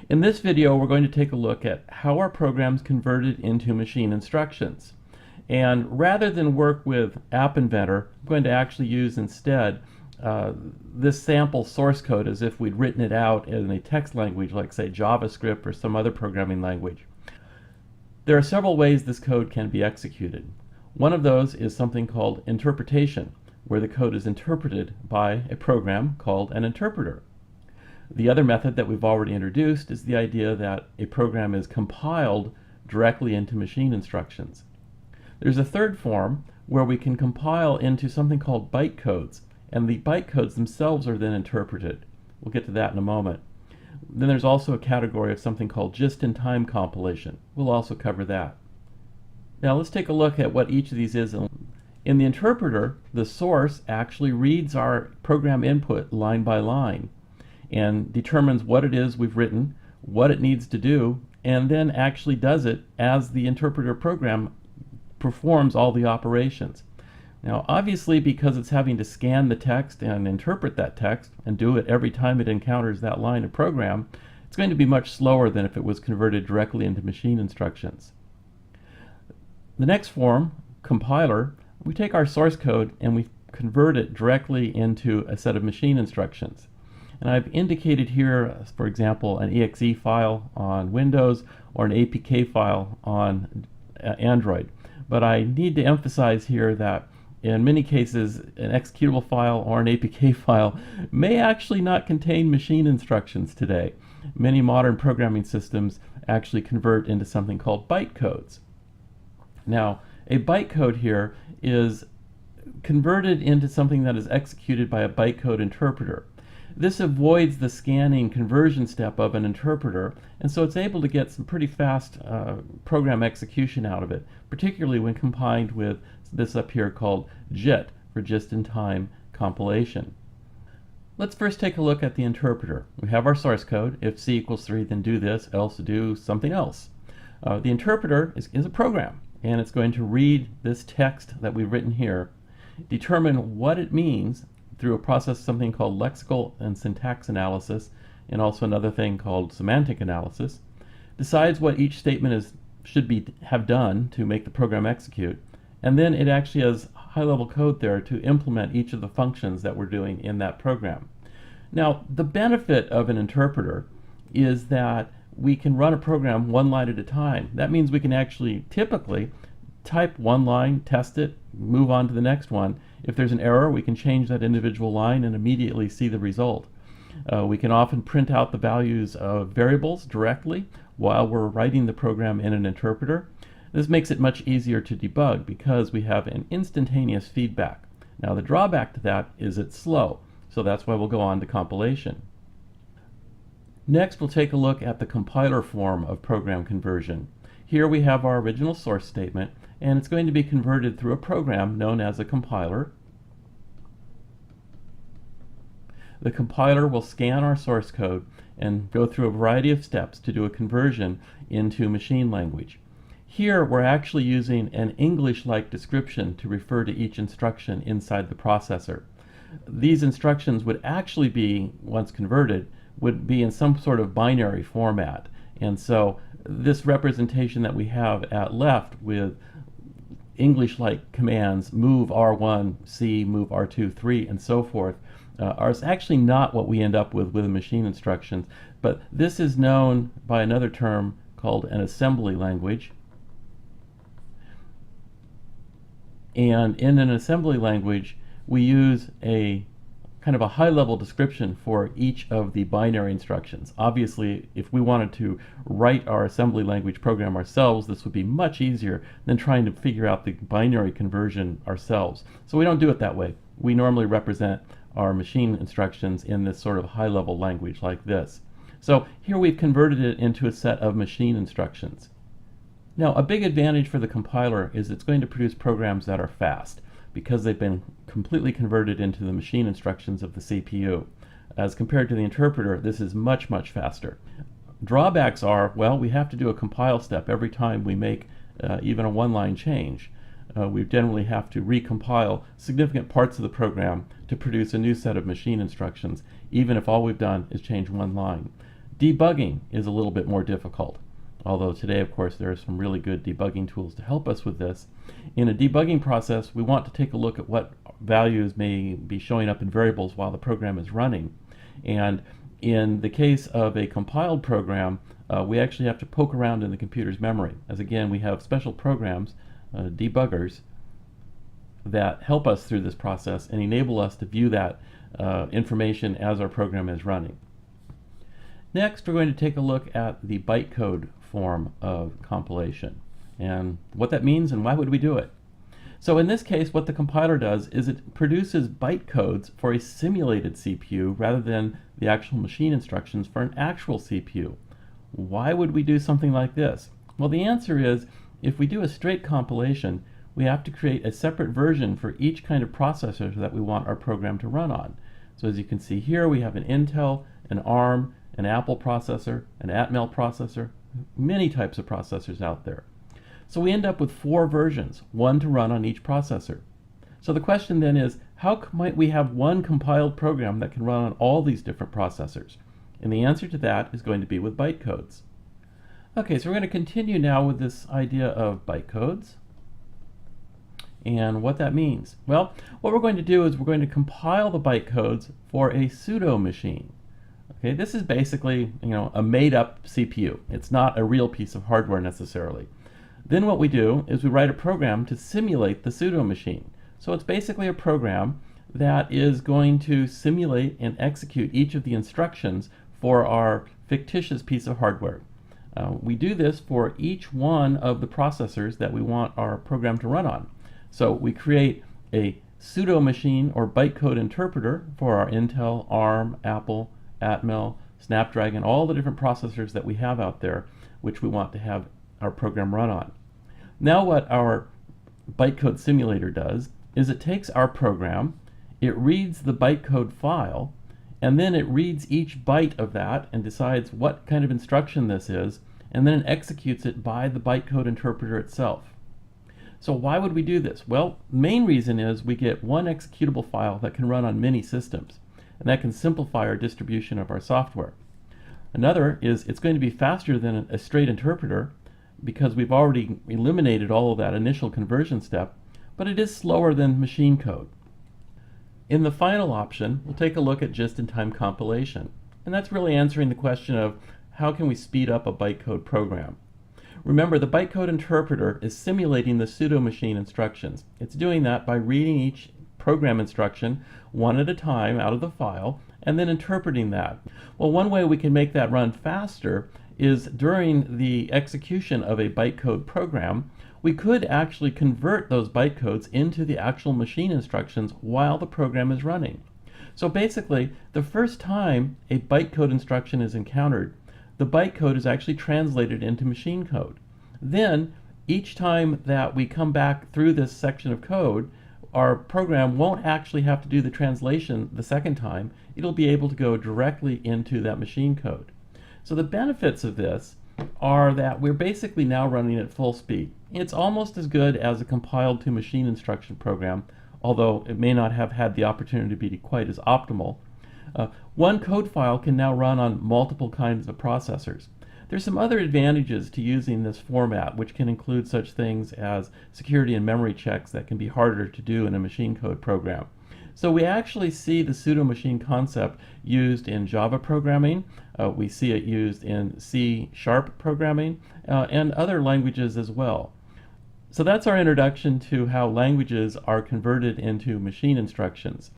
In this video, we're going to take a look at how our programs converted into machine instructions. And rather than work with App Inventor, I'm going to actually use instead this sample source code as if we'd written it out in a text language like, say, JavaScript or some other programming language. There are several ways this code can be executed. One of those is something called interpretation, where the code is interpreted by a program called an interpreter. The other method that we've already introduced is the idea that a program is compiled directly into machine instructions. There's a third form where we can compile into something called byte codes, and the byte codes themselves are then interpreted. We'll get to that in a moment. Then there's also a category of something called just-in-time compilation. We'll also cover that. Now let's take a look at what each of these is. In the interpreter, the source actually reads our program input line by line and determines what it is we've written, what it needs to do, and then actually does it as the interpreter program performs all the operations. Now obviously, because it's having to scan the text and interpret that text and do it every time it encounters that line of program, it's going to be much slower than if it was converted directly into machine instructions. The next form, compiler, we take our source code and we convert it directly into a set of machine instructions. And I've indicated here, for example, an exe file on Windows or an APK file on Android. But I need to emphasize here that in many cases, an executable file or an APK file may actually not contain machine instructions today. Many modern programming systems actually convert into something called byte codes. Now, a byte code here is converted into something that is executed by a bytecode interpreter. This avoids the scanning conversion step of an interpreter, and so it's able to get some pretty fast program execution out of it, particularly when combined with this up here called JIT, for just-in-time compilation. Let's first take a look at the interpreter. We have our source code. If c equals 3, then do this, else do something else. The interpreter is a program, and it's going to read this text that we've written here, determine what it means through a process, something called lexical and syntax analysis, and also another thing called semantic analysis, decides what each statement should have done to make the program execute, and then it actually has high-level code there to implement each of the functions that we're doing in that program. Now, the benefit of an interpreter is that we can run a program one line at a time. That means we can actually typically type one line, test it, move on to the next one. If there's an error, we can change that individual line and immediately see the result. We can often print out the values of variables directly while we're writing the program in an interpreter. This makes it much easier to debug because we have an instantaneous feedback. Now the drawback to that is it's slow, so that's why we'll go on to compilation. Next, we'll take a look at the compiler form of program conversion. Here we have our original source statement, and it's going to be converted through a program known as a compiler. The compiler will scan our source code and go through a variety of steps to do a conversion into machine language. Here we're actually using an English-like description to refer to each instruction inside the processor. These instructions would actually be, once converted, would be in some sort of binary format. And so this representation that we have at left with English-like commands, move R1, C, move R2, 3, and so forth, are actually not what we end up with the machine instructions, but this is known by another term called an assembly language. And in an assembly language, we use a kind of a high-level description for each of the binary instructions. Obviously, if we wanted to write our assembly language program ourselves, this would be much easier than trying to figure out the binary conversion ourselves. So we don't do it that way. We normally represent our machine instructions in this sort of high-level language like this. So here we've converted it into a set of machine instructions. Now, a big advantage for the compiler is it's going to produce programs that are fast, because they've been completely converted into the machine instructions of the CPU. As compared to the interpreter, this is much, much faster. Drawbacks are, well, we have to do a compile step every time we make even a one-line change. We generally have to recompile significant parts of the program to produce a new set of machine instructions, even if all we've done is change one line. Debugging is a little bit more difficult, although today, of course, there are some really good debugging tools to help us with this. In a debugging process, we want to take a look at what values may be showing up in variables while the program is running. And in the case of a compiled program, we actually have to poke around in the computer's memory, as again, we have special programs, debuggers, that help us through this process and enable us to view that information as our program is running. Next, we're going to take a look at the bytecode form of compilation and what that means and why would we do it. So in this case, what the compiler does is it produces bytecodes for a simulated CPU rather than the actual machine instructions for an actual CPU. Why would we do something like this? Well, the answer is if we do a straight compilation, we have to create a separate version for each kind of processor that we want our program to run on. So as you can see here, we have an Intel, an ARM, an Apple processor, an Atmel processor, many types of processors out there. So we end up with 4 versions, one to run on each processor. So the question then is, how might we have one compiled program that can run on all these different processors? And the answer to that is going to be with bytecodes. Okay, so we're going to continue now with this idea of bytecodes and what that means. Well, what we're going to do is we're going to compile the bytecodes for a pseudo machine. Okay, this is basically, a made-up CPU. It's not a real piece of hardware necessarily. Then what we do is we write a program to simulate the pseudo machine. So it's basically a program that is going to simulate and execute each of the instructions for our fictitious piece of hardware. We do this for each one of the processors that we want our program to run on. So we create a pseudo machine or bytecode interpreter for our Intel, ARM, Apple, Atmel, Snapdragon, all the different processors that we have out there which we want to have our program run on. Now what our bytecode simulator does is it takes our program, it reads the bytecode file, and then it reads each byte of that and decides what kind of instruction this is, and then it executes it by the bytecode interpreter itself. So why would we do this? Well, the main reason is we get one executable file that can run on many systems, and that can simplify our distribution of our software. Another is it's going to be faster than a straight interpreter because we've already eliminated all of that initial conversion step, but it is slower than machine code. In the final option, we'll take a look at just-in-time compilation, and that's really answering the question of how can we speed up a bytecode program. Remember, the bytecode interpreter is simulating the pseudo machine instructions. It's doing that by reading each program instruction one at a time out of the file and then interpreting that. Well, one way we can make that run faster is during the execution of a bytecode program, we could actually convert those bytecodes into the actual machine instructions while the program is running. So basically, the first time a bytecode instruction is encountered, the bytecode is actually translated into machine code. Then, each time that we come back through this section of code, our program won't actually have to do the translation the second time. It'll be able to go directly into that machine code. So the benefits of this are that we're basically now running at full speed. It's almost as good as a compiled to machine instruction program, although it may not have had the opportunity to be quite as optimal. One code file can now run on multiple kinds of processors. There's some other advantages to using this format, which can include such things as security and memory checks that can be harder to do in a machine code program. So we actually see the pseudo machine concept used in Java programming. We see it used in C# programming and other languages as well. So that's our introduction to how languages are converted into machine instructions.